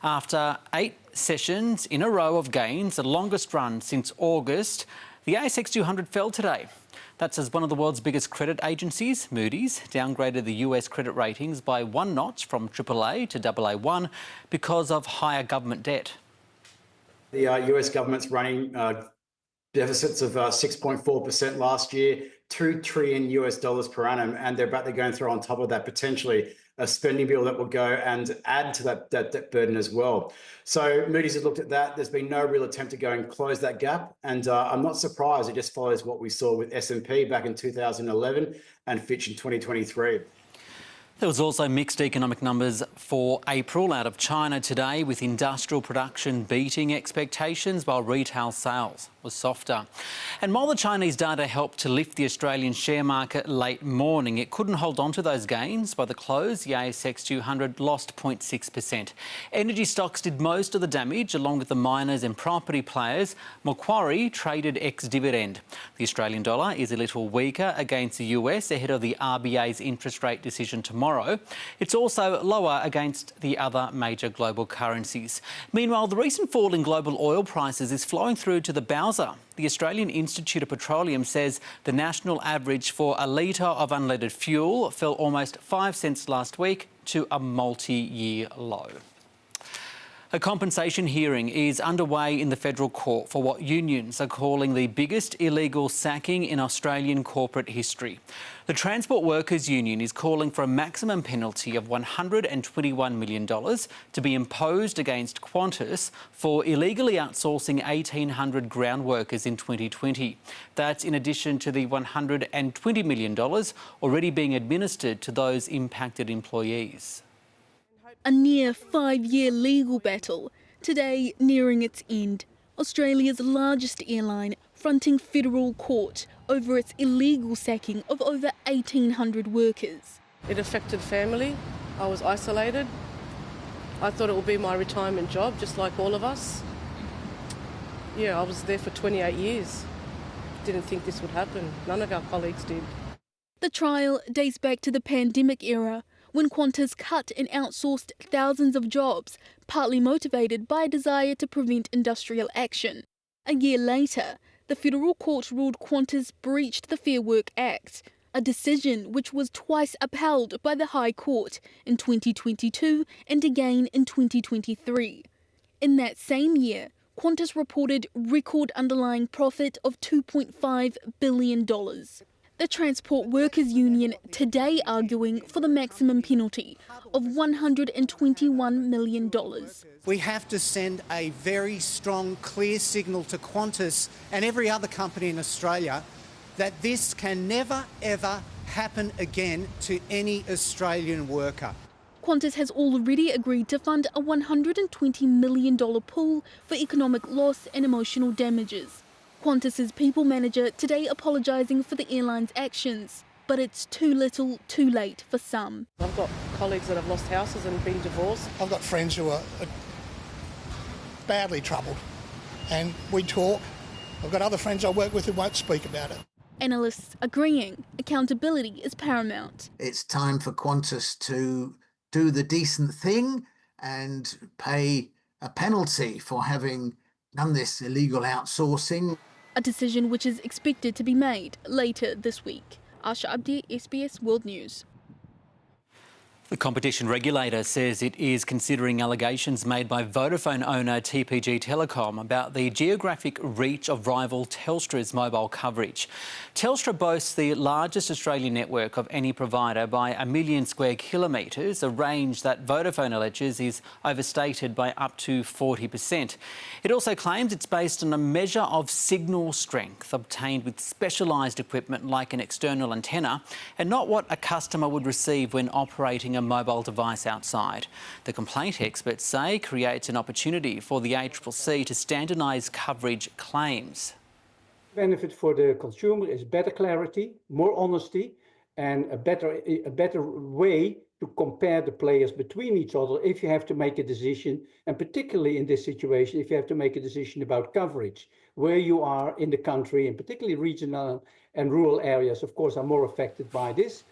After 8 sessions in a row of gains, the longest run since August, the ASX 200 fell today. That's as one of the world's biggest credit agencies, Moody's, downgraded the US credit ratings by one notch from AAA to AA1 because of higher government debt. The US government's running deficits of 6.4% last year, $2 trillion per annum, and they're about to go and throw on top of that potentially a spending bill that will go and add to that debt burden as well. So Moody's has looked at that. There's been no real attempt to go and close that gap, and I'm not surprised. It just follows what we saw with S&P back in 2011 and Fitch in 2023. There was also mixed economic numbers for April out of China today, with industrial production beating expectations while retail sales was softer. And while the Chinese data helped to lift the Australian share market late morning, it couldn't hold on to those gains. By the close, the ASX 200 lost 0.6%. Energy stocks did most of the damage, along with the miners and property players. Macquarie traded ex-dividend. The Australian dollar is a little weaker against the US ahead of the RBA's interest rate decision tomorrow. It's also lower against the other major global currencies. Meanwhile, the recent fall in global oil prices is flowing through to the Bowser. The Australian Institute of Petroleum says the national average for a litre of unleaded fuel fell almost 5 cents last week to a multi-year low. A compensation hearing is underway in the federal court for what unions are calling the biggest illegal sacking in Australian corporate history. The Transport Workers Union is calling for a maximum penalty of $121 million to be imposed against Qantas for illegally outsourcing 1,800 ground workers in 2020. That's in addition to the $120 million already being administered to those impacted employees. A near 5-year legal battle, today nearing its end. Australia's largest airline fronting federal court over its illegal sacking of over 1,800 workers. It affected family. I was isolated. I thought it would be my retirement job, just like all of us. Yeah, I was there for 28 years. Didn't think this would happen. None of our colleagues did. The trial dates back to the pandemic era, when Qantas cut and outsourced thousands of jobs, partly motivated by a desire to prevent industrial action. A year later, the federal court ruled Qantas breached the Fair Work Act, a decision which was twice upheld by the High Court in 2022 and again in 2023. In that same year, Qantas reported record underlying profit of $2.5 billion. The Transport Workers Union today arguing for the maximum penalty of $121 million. We have to send a very strong, clear signal to Qantas and every other company in Australia that this can never, ever happen again to any Australian worker. Qantas has already agreed to fund a $120 million pool for economic loss and emotional damages. Qantas's people manager today apologising for the airline's actions, but it's too little, too late for some. I've got colleagues that have lost houses and been divorced. I've got friends who are badly troubled, and we talk. I've got other friends I work with who won't speak about it. Analysts agreeing accountability is paramount. It's time for Qantas to do the decent thing and pay a penalty for having done this illegal outsourcing. A decision which is expected to be made later this week. Asha Abdi, SBS World News. The competition regulator says it is considering allegations made by Vodafone owner TPG Telecom about the geographic reach of rival Telstra's mobile coverage. Telstra boasts the largest Australian network of any provider by 1 million square kilometres, a range that Vodafone alleges is overstated by up to 40%. It also claims it's based on a measure of signal strength obtained with specialised equipment like an external antenna, and not what a customer would receive when operating a mobile device outside. The complaint, experts say, creates an opportunity for the ACCC to standardise coverage claims. Benefit for the consumer is better clarity, more honesty, and a better way to compare the players between each other if you have to make a decision, and particularly in this situation, if you have to make a decision about coverage, where you are in the country, and particularly regional and rural areas, of course, are more affected by this.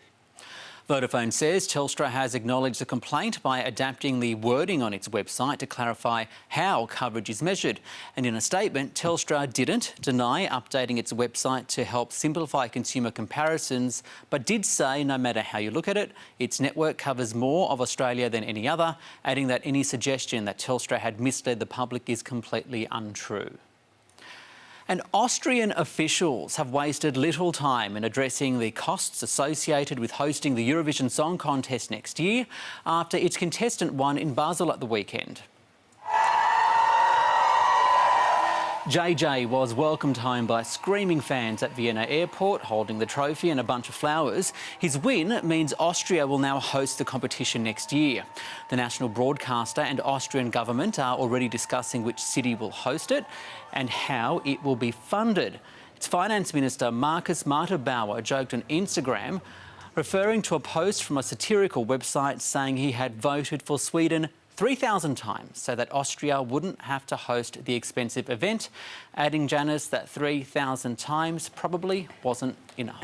Vodafone says Telstra has acknowledged the complaint by adapting the wording on its website to clarify how coverage is measured. And in a statement, Telstra didn't deny updating its website to help simplify consumer comparisons, but did say no matter how you look at it, its network covers more of Australia than any other, adding that any suggestion that Telstra had misled the public is completely untrue. And Austrian officials have wasted little time in addressing the costs associated with hosting the Eurovision Song Contest next year after its contestant won in Basel at the weekend. JJ was welcomed home by screaming fans at Vienna Airport, holding the trophy and a bunch of flowers. His win means Austria will now host the competition next year. The national broadcaster and Austrian government are already discussing which city will host it and how it will be funded. Its Finance Minister Markus Marter-Bauer joked on Instagram, referring to a post from a satirical website saying he had voted for Sweden 3,000 times so that Austria wouldn't have to host the expensive event, adding Janice that 3,000 times probably wasn't enough.